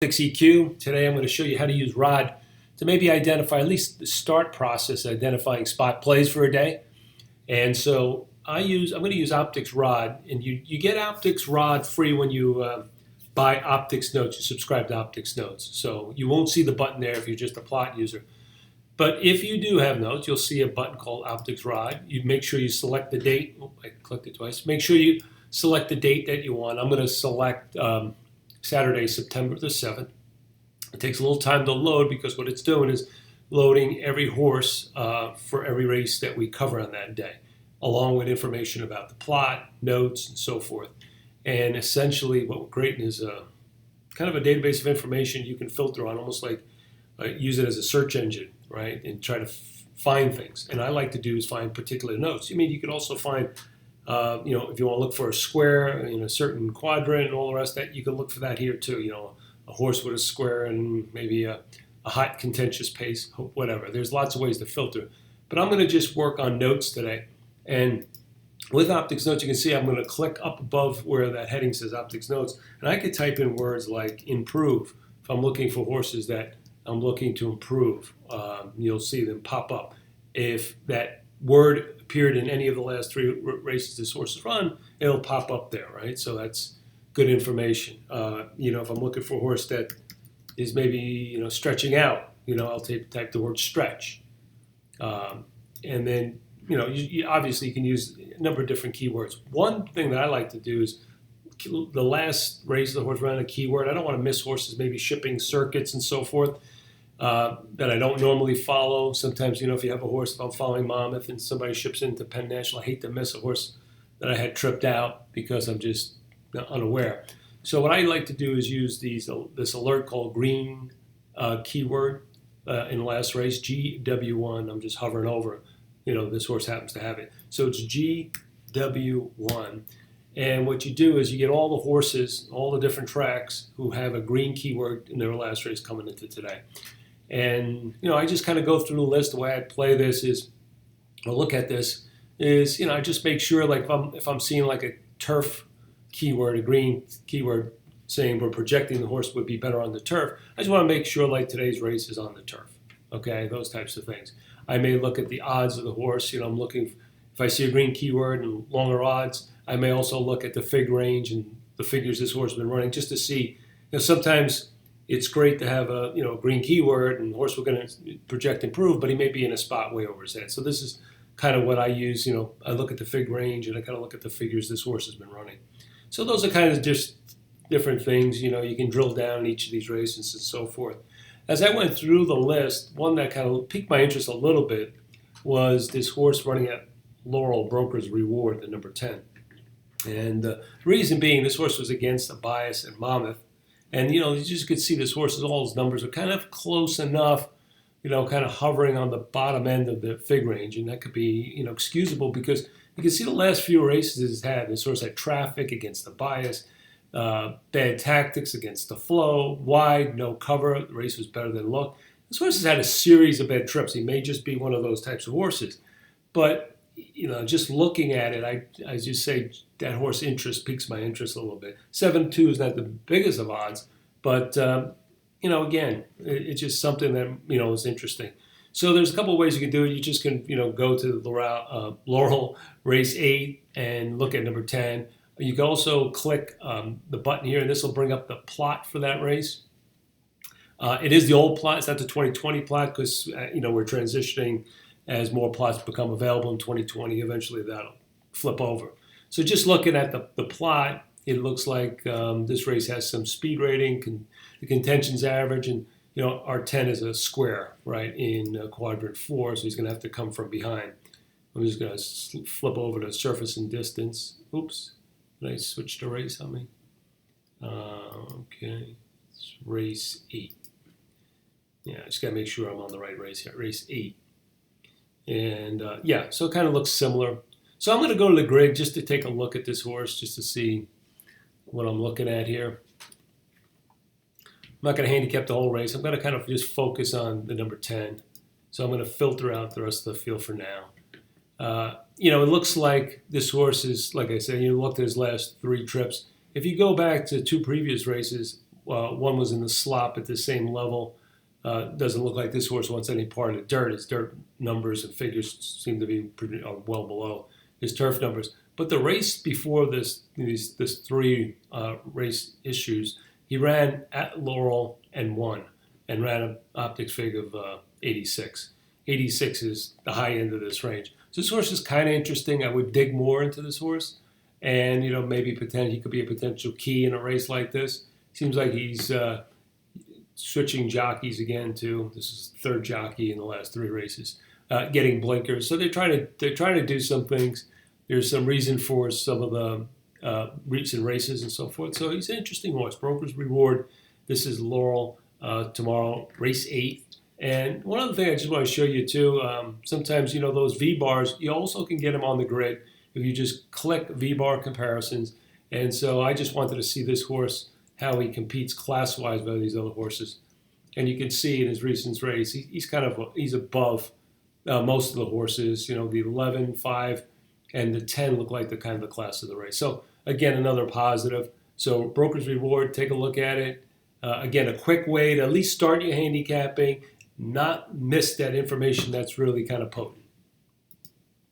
OptixEQ. Today I'm going to show you how to use ROD to maybe identify, at least the start process, identifying spot plays for a day. And so I'm going to use OptixROD, and you get OptixROD free when you buy Optix Notes. You subscribe to Optix Notes. So you won't see the button there if you're just a plot user. But if you do have notes, you'll see a button called OptixROD. You make sure you select the date. Oh, I clicked it twice. Make sure you select the date that you want. I'm going to select Saturday, September the 7th. It takes a little time to load because what it's doing is loading every horse for every race that we cover on that day, along with information about the plot, notes, and so forth. And essentially what we're creating is kind of a database of information you can filter on, almost like use it as a search engine, right, and try to find things. And I like to do is find particular notes. I mean, you could also find if you want to look for a square in a certain quadrant and all the rest of that, you can look for that here too. A horse with a square and maybe a hot contentious pace, whatever. There's lots of ways to filter. But I'm going to just work on notes today. And with Optix Notes, you can see I'm going to click up above where that heading says Optix Notes. And I could type in words like improve. If I'm looking for horses that I'm looking to improve, you'll see them pop up. If that word appeared in any of the last 3 races this horse has run, it'll pop up there, right? So that's good information. If I'm looking for a horse that is maybe stretching out, I'll type the word stretch, and then you obviously can use a number of different keywords. One thing that I like to do is the last race the horse ran a keyword. I don't want to miss horses maybe shipping circuits and so forth. That I don't normally follow. Sometimes, if you have a horse, if I'm following Monmouth and somebody ships into Penn National, I hate to miss a horse that I had tripped out because I'm just unaware. So what I like to do is use this alert called green keyword in the last race, GW1. I'm just hovering over. This horse happens to have it. So it's GW1. And what you do is you get all the horses, all the different tracks who have a green keyword in their last race coming into today. And, I just kind of go through the list. The way I play this is, or look at this, is, I just make sure, like, if I'm seeing like a turf keyword, a green keyword saying we're projecting the horse would be better on the turf, I just want to make sure, like, today's race is on the turf. Okay, those types of things. I may look at the odds of the horse. I'm looking, if I see a green keyword and longer odds, I may also look at the fig range and the figures this horse has been running just to see. Sometimes it's great to have a green keyword and the horse we're going to project improve, but he may be in a spot way over his head. So this is kind of what I use. I look at the fig range and I kind of look at the figures this horse has been running. So those are kind of just different things. You can drill down each of these races and so forth. As I went through the list, one that kind of piqued my interest a little bit was this horse running at Laurel Broker's Reward, the number 10. And the reason being, this horse was against a bias in Monmouth. And, you just could see this horse's, all his numbers are kind of close enough, kind of hovering on the bottom end of the fig range. And that could be, excusable because you can see the last few races it's had. This horse had traffic against the bias, bad tactics against the flow, wide, no cover. The race was better than look. This horse has had a series of bad trips. He may just be one of those types of horses. But, just looking at it, I just say that horse piques my interest a little bit. 7-2 is not the biggest of odds, but, again, it's just something that, is interesting. So there's a couple of ways you can do it. You just can, go to Laurel race 8 and look at number 10. You can also click the button here, and this will bring up the plot for that race. It is the old plot. It's not the 2020 plot because, we're transitioning as more plots become available in 2020. Eventually that'll flip over. So just looking at the plot, it looks like this race has some speed rating, the contention's average, and our 10 is a square, right, in quadrant 4, so he's going to have to come from behind. I'm just going to flip over to surface and distance. Oops, did I switch to race on me? Okay, it's race 8. Yeah, I just got to make sure I'm on the right race here, race 8. And so it kind of looks similar. So I'm going to go to the grid just to take a look at this horse, just to see what I'm looking at here. I'm not going to handicap the whole race. I'm going to kind of just focus on the number 10. So I'm going to filter out the rest of the field for now. It looks like this horse is, like I said, look at his last 3 trips. If you go back to 2 previous races, one was in the slop at the same level. Doesn't look like this horse wants any part of the dirt. His dirt numbers and figures seem to be pretty, well below his turf numbers. But the race before this 3 race issues, he ran at Laurel and won, and ran an Optix fig of 86. 86 is the high end of this range. So this horse is kind of interesting. I would dig more into this horse, and maybe he could be a potential key in a race like this. Seems like he's switching jockeys again too. This is the 3rd jockey in the last 3 races, getting blinkers. So they're trying to do some things. There's some reason for some of the recent races and so forth. So he's an interesting horse. Broker's Reward. This is Laurel tomorrow, race 8. And one other thing I just want to show you too. Sometimes those V bars. You also can get them on the grid if you just click V bar comparisons. And so I just wanted to see this horse, how he competes class-wise by these other horses. And you can see in his recent race, he's above most of the horses. The 11, 5, and the 10 look like the kind of the class of the race. So again, another positive. So Broker's Reward, take a look at it. Again, a quick way to at least start your handicapping, not miss that information that's really kind of potent.